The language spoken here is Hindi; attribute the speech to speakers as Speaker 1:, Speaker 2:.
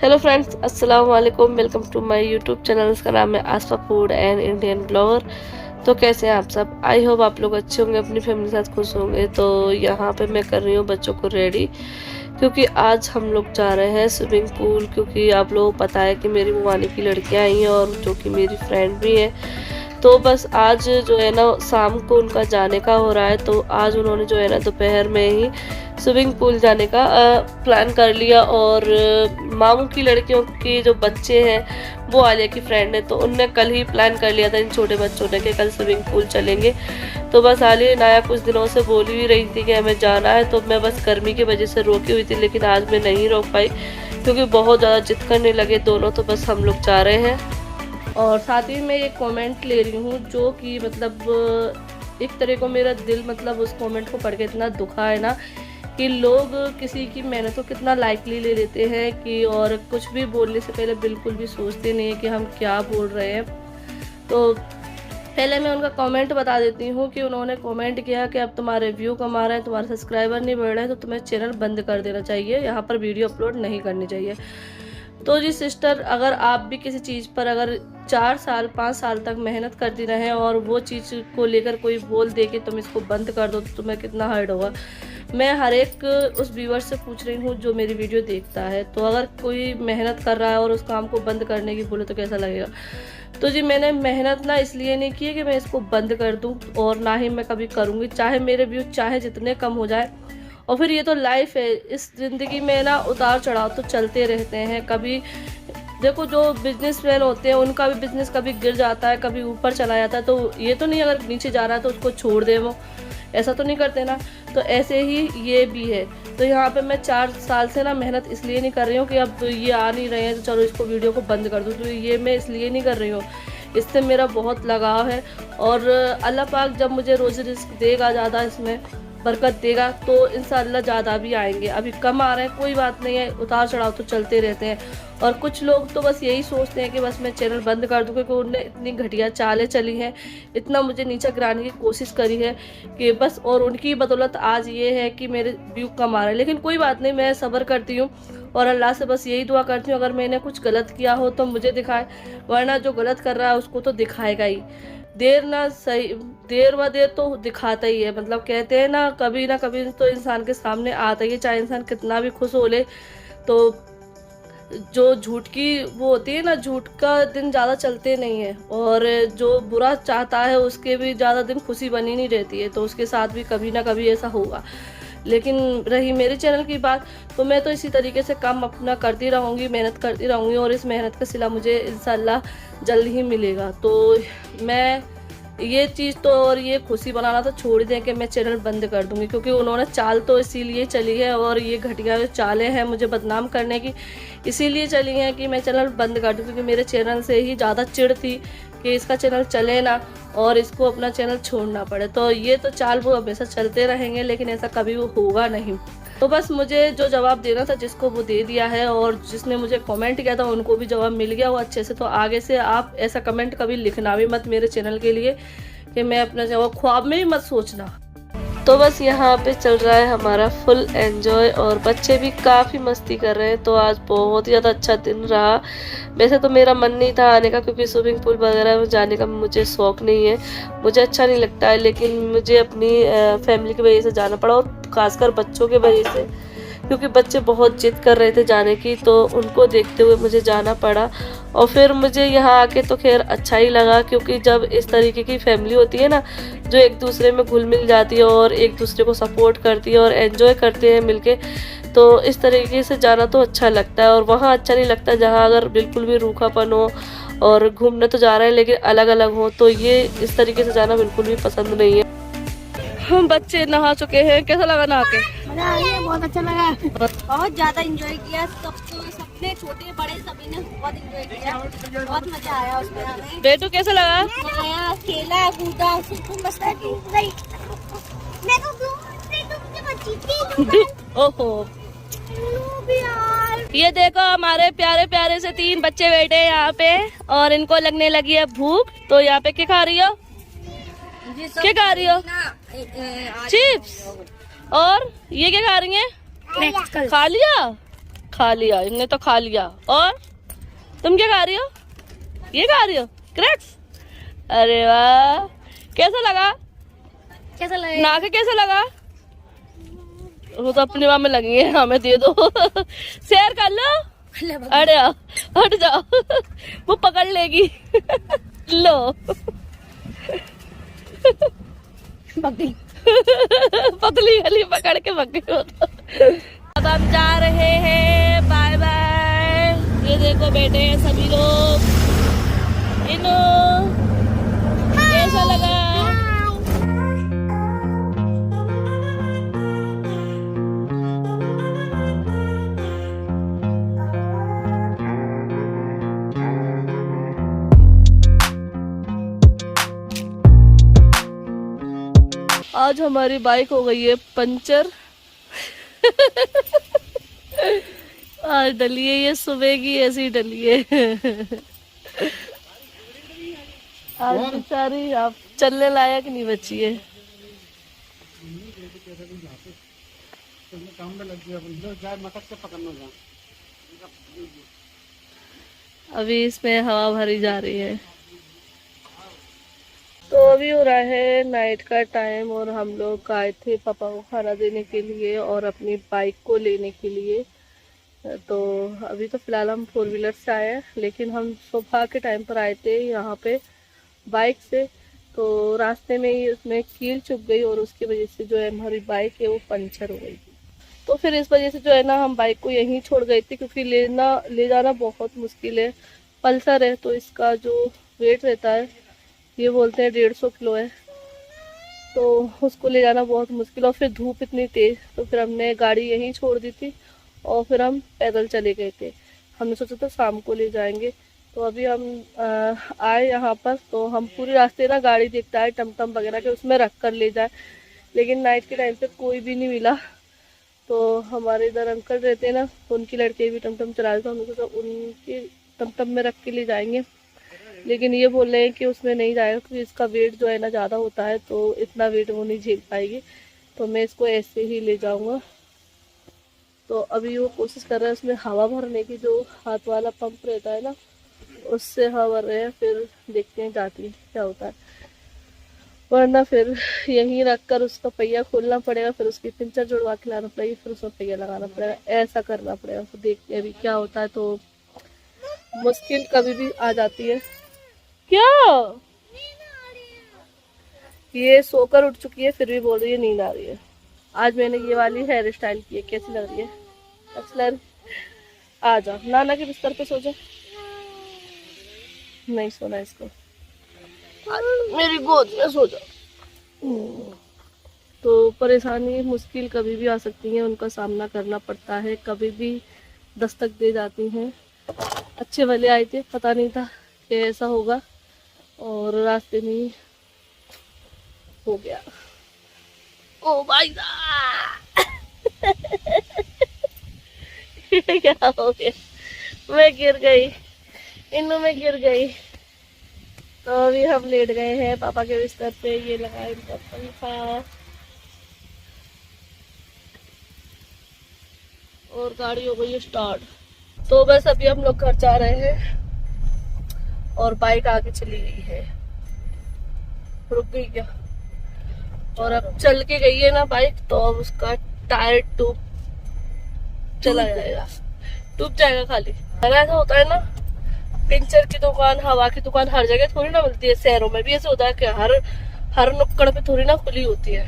Speaker 1: हेलो फ्रेंड्स, अस्सलाम वालेकुम। Welcome to my YouTube channel. इसका नाम है Asfa food and Indian blogger. तो कैसे हैं आप सब? आई होप आप लोग अच्छे होंगे, अपनी फैमिली के साथ खुश होंगे। तो यहाँ पे मैं कर रही हूँ बच्चों को रेडी, क्योंकि आज हम लोग जा रहे हैं स्विमिंग पूल। क्योंकि आप लोगों को पता है कि मेरी मुआनी की लड़कियाँ आई हैं और जो कि मेरी फ्रेंड भी हैं। तो बस आज जो है ना शाम को उनका जाने का हो रहा है। तो आज उन्होंने जो है ना दोपहर में ही स्विमिंग पूल जाने का प्लान कर लिया। और मामू की लड़कियों के जो बच्चे हैं वो आलिया की फ्रेंड है, तो उनने कल ही प्लान कर लिया था इन छोटे बच्चों ने कि कल स्विमिंग पूल चलेंगे। तो बस आलिया नाया कुछ दिनों से बोली ही रही थी कि हमें जाना है, तो मैं बस गर्मी की वजह से रोकी हुई थी, लेकिन आज मैं नहीं रोक पाई क्योंकि बहुत ज़्यादा जिद करने लगे दोनों। तो बस हम लोग जा रहे हैं। और साथ ही मैं एक कमेंट ले रही हूँ जो कि मतलब एक तरह को मेरा दिल मतलब उस कमेंट को पढ़ के इतना दुखा है ना कि लोग किसी की मेहनत को कितना लाइटली ले लेते हैं कि और कुछ भी बोलने से पहले बिल्कुल भी सोचते नहीं है कि हम क्या बोल रहे हैं। तो पहले मैं उनका कमेंट बता देती हूँ कि उन्होंने कमेंट किया कि अब तुम्हारे व्यू कम आ रहे हैं, तुम्हारे सब्सक्राइबर नहीं बढ़ रहे हैं, तो तुम्हें चैनल बंद कर देना चाहिए, यहाँ पर वीडियो अपलोड नहीं करनी चाहिए। तो जी सिस्टर, अगर आप भी किसी चीज़ पर अगर 4 साल 5 साल तक मेहनत करती रहें और वो चीज़ को लेकर कोई बोल दे कि तुम इसको बंद कर दो, तो तुम्हें कितना हर्ट होगा। मैं हर एक उस व्यूअर से पूछ रही हूँ जो मेरी वीडियो देखता है, तो अगर कोई मेहनत कर रहा है और उस काम को बंद करने की बोले तो कैसा लगेगा। तो जी मैंने मेहनत ना इसलिए नहीं की है कि मैं इसको बंद कर दूँ, और ना ही मैं कभी करूँगी, चाहे मेरे व्यू चाहे जितने कम हो जाए। और फिर ये तो लाइफ है, इस ज़िंदगी में ना उतार चढ़ाव तो चलते रहते हैं। कभी देखो जो बिजनेसमैन होते हैं उनका भी बिजनेस कभी गिर जाता है, कभी ऊपर चला जाता है। तो ये तो नहीं अगर नीचे जा रहा है तो उसको छोड़ दे, वो ऐसा तो नहीं करते ना। तो ऐसे ही ये भी है। तो यहाँ पे मैं 4 साल से ना मेहनत इसलिए नहीं कर रही हूँ कि अब ये आ नहीं रहे हैं तो चलो इसको वीडियो को बंद कर दूँ। तो ये मैं इसलिए नहीं कर रही हूँ, इससे मेरा बहुत लगाव है। और अल्लाह पाक जब मुझे रोज़ी रिस्क देगा, ज़्यादा इसमें बरकत देगा, तो इंशाअल्लाह ज़्यादा भी आएंगे। अभी कम आ रहे हैं कोई बात नहीं है, उतार चढ़ाव तो चलते रहते हैं। और कुछ लोग तो बस यही सोचते हैं कि बस मैं चैनल बंद कर दूँ, क्योंकि उनने इतनी घटिया चालें चली हैं, इतना मुझे नीचे गिराने की कोशिश करी है कि बस, और उनकी बदौलत आज ये है कि मेरे व्यू कम आ रहे हैं। लेकिन कोई बात नहीं, मैं सब्र करती हूँ और अल्लाह से बस यही दुआ करती हूँ अगर मैंने कुछ गलत किया हो तो मुझे दिखाए, वरना जो गलत कर रहा है उसको तो दिखाएगा ही। देर ना सही, देर व देर तो दिखाता ही है। मतलब कहते हैं ना कभी तो इंसान के सामने आता ही है, चाहे इंसान कितना भी खुश हो ले। तो जो झूठ की वो होती है ना, झूठ का दिन ज़्यादा चलते नहीं है, और जो बुरा चाहता है उसके भी ज़्यादा दिन खुशी बनी नहीं रहती है। तो उसके साथ भी कभी ना कभी ऐसा होगा। लेकिन रही मेरे चैनल की बात, तो मैं तो इसी तरीके से काम अपना करती रहूँगी, मेहनत करती रहूँगी, और इस मेहनत का सिला मुझे इंशाल्लाह जल्द ही मिलेगा। तो मैं ये चीज़ तो और ये खुशी बनाना तो छोड़ दें कि मैं चैनल बंद कर दूँगी, क्योंकि उन्होंने चाल तो इसीलिए चली है, और ये घटिया जो चालें हैं मुझे बदनाम करने की इसीलिए चली हैं कि मैं चैनल बंद कर दूँ, क्योंकि मेरे चैनल से ही ज़्यादा चिढ़ थी कि इसका चैनल चले ना और इसको अपना चैनल छोड़ना पड़े। तो ये तो चाल वो हमेशा चलते रहेंगे, लेकिन ऐसा कभी वो होगा नहीं। तो बस मुझे जो जवाब देना था जिसको वो दे दिया है, और जिसने मुझे कमेंट किया था उनको भी जवाब मिल गया वो अच्छे से। तो आगे से आप ऐसा कमेंट कभी लिखना भी मत मेरे चैनल के लिए कि मैं अपना जवाब ख्वाब में भी मत सोचना। तो बस यहाँ पे चल रहा है हमारा फुल एंजॉय, और बच्चे भी काफ़ी मस्ती कर रहे हैं। तो आज बहुत ही ज़्यादा अच्छा दिन रहा। वैसे तो मेरा मन नहीं था आने का, क्योंकि स्विमिंग पूल वगैरह में जाने का मुझे शौक़ नहीं है, मुझे अच्छा नहीं लगता है। लेकिन मुझे अपनी फैमिली की वजह से जाना पड़ा, और ख़ासकर बच्चों के वजह से, क्योंकि बच्चे बहुत जिद कर रहे थे जाने की, तो उनको देखते हुए मुझे जाना पड़ा। और फिर मुझे यहाँ आके तो खैर अच्छा ही लगा, क्योंकि जब इस तरीके की फैमिली होती है ना जो एक दूसरे में घुल मिल जाती है और एक दूसरे को सपोर्ट करती है और एंजॉय करते हैं मिलके, तो इस तरीके से जाना तो अच्छा लगता है। और वहाँ अच्छा नहीं लगता जहाँ अगर बिल्कुल भी रूखापन हो, और घूमने तो जा रहे हैं लेकिन अलग अलग हो, तो ये इस तरीके से जाना बिल्कुल भी पसंद नहीं है। हम बच्चे नहा चुके हैं, कैसा लगा नहा के?
Speaker 2: मजा आ गया, बहुत अच्छा लगा, बहुत ज्यादा एंजॉय किया। सबने छोटे बड़े सभी ने बहुत एंजॉय किया, बहुत मजा आया उसमें हमें।
Speaker 1: बेटू कैसा लगा?
Speaker 2: आया, खेला कूदा, खूब मस्त
Speaker 1: ओहो, ये देखो हमारे प्यारे प्यारे से 3 बच्चे बैठे हैं यहाँ पे, और इनको लगने लगी है भूख। तो यहाँ पे क्या खा रही हो? क्या खा रही हो? चिप्स। और ये क्या खा रही है? खा लिया? खा लिया इनने तो खा लिया। और तुम क्या खा रही हो? ये खा रही हो क्रैक्स? अरे वाह, कैसा लगा?
Speaker 2: कैसा लगा?
Speaker 1: नाक कैसा लगा? वो तो अपने में लगी है, हमें दे दो। शेयर कर लो। अरे हट जाओ, वो पकड़ लेगी। लो
Speaker 2: पकड़ी
Speaker 1: पतली गली पकड़ के पकड़े हो तो। अब हम जा रहे हैं, बाय बाय। ये देखो बैठे हैं सभी लोग। इनो कैसा लगा? आज हमारी बाइक हो गई है पंचर। आज डली है, ये सुबह की ऐसी डली है। आज बेचारी आप चलने लायक नहीं बची है। अभी इसमें हवा भरी जा रही है। तो अभी हो रहा है नाइट का टाइम और हम लोग आए थे पापा को खाना देने के लिए और अपनी बाइक को लेने के लिए। तो अभी तो फिलहाल हम 4 व्हीलर से आए हैं, लेकिन हम सुबह के टाइम पर आए थे यहाँ पे बाइक से। तो रास्ते में ही उसमें कील चुभ गई और उसकी वजह से जो है हमारी बाइक है वो पंचर हो गई। तो फिर इस वजह से जो है ना हम बाइक को यहीं छोड़ गए थे, क्योंकि ले जाना बहुत मुश्किल है। पल्सर है तो इसका जो वेट रहता है ये बोलते हैं 150 किलो है, तो उसको ले जाना बहुत मुश्किल। और फिर धूप इतनी तेज, तो फिर हमने गाड़ी यहीं छोड़ दी थी और फिर हम पैदल चले गए थे। हमने सोचा था शाम को ले जाएंगे। तो अभी हम आए यहाँ पर, तो हम पूरे रास्ते ना गाड़ी देखता है टमटम वगैरह के उसमें रख कर ले जाए, लेकिन नाइट के टाइम पे कोई भी नहीं मिला। तो हमारे इधर अंकल रहते हैं ना, तो उनकी लड़के भी टमटम चला रहे थे। हमने सोचा उनके टमटम में रख के ले जाएंगे, लेकिन ये बोल रहे हैं कि उसमें नहीं जाएगा क्योंकि इसका वेट जो है ना ज़्यादा होता है, तो इतना वेट वो नहीं झेल पाएगी। तो मैं इसको ऐसे ही ले जाऊंगा। तो अभी वो कोशिश कर रहे हैं उसमें हवा भरने की, जो हाथ वाला पंप रहता है ना उससे हवा भर रहे हैं। फिर देखते हैं जाती क्या होता है, वरना फिर यहीं रख कर उसका पहिया खोलना पड़ेगा, फिर उसकी पिंचर जुड़वा के लाना पड़ेगी, फिर उसमें पहिया लगाना पड़ेगा, ऐसा करना पड़ेगा। तो देखते हैं अभी क्या होता है। तो मुश्किल कभी भी आ जाती है। क्या ये सोकर उठ चुकी है फिर भी बोल रही है नींद आ रही है। आज मैंने ये वाली हेयर स्टाइल की है, कैसी लग रही है? अच्छी लग रही? आ जाओ नाना के बिस्तर पे सो जा। नहीं सोना इसको, मेरी गोद में सो जाओ। तो परेशानी मुश्किल कभी भी आ सकती है, उनका सामना करना पड़ता है, कभी भी दस्तक दे जाती हैं। अच्छे वाले आए थे, पता नहीं था कि ऐसा होगा और रास्ते में ही हो गया। ओ भाई क्या हो गया? मैं गिर गई, इन्नू में गिर गई। तो अभी हम लेट गए हैं पापा के बिस्तर पे। ये लगा इनका पंखा और गाड़ी हो गई स्टार्ट। तो बस अभी हम लोग घर जा रहे हैं और बाइक आगे चली गई है, रुक गई क्या? और अब चल के गई है ना बाइक, तो अब उसका टायर ट्यूब चला जाएगा, टूट जाएगा खाली। ऐसा होता है ना, पंचर की दुकान, हवा की दुकान हर जगह थोड़ी ना मिलती है। शहरों में भी ऐसे होता है कि हर नुक्कड़ पे थोड़ी ना खुली होती है।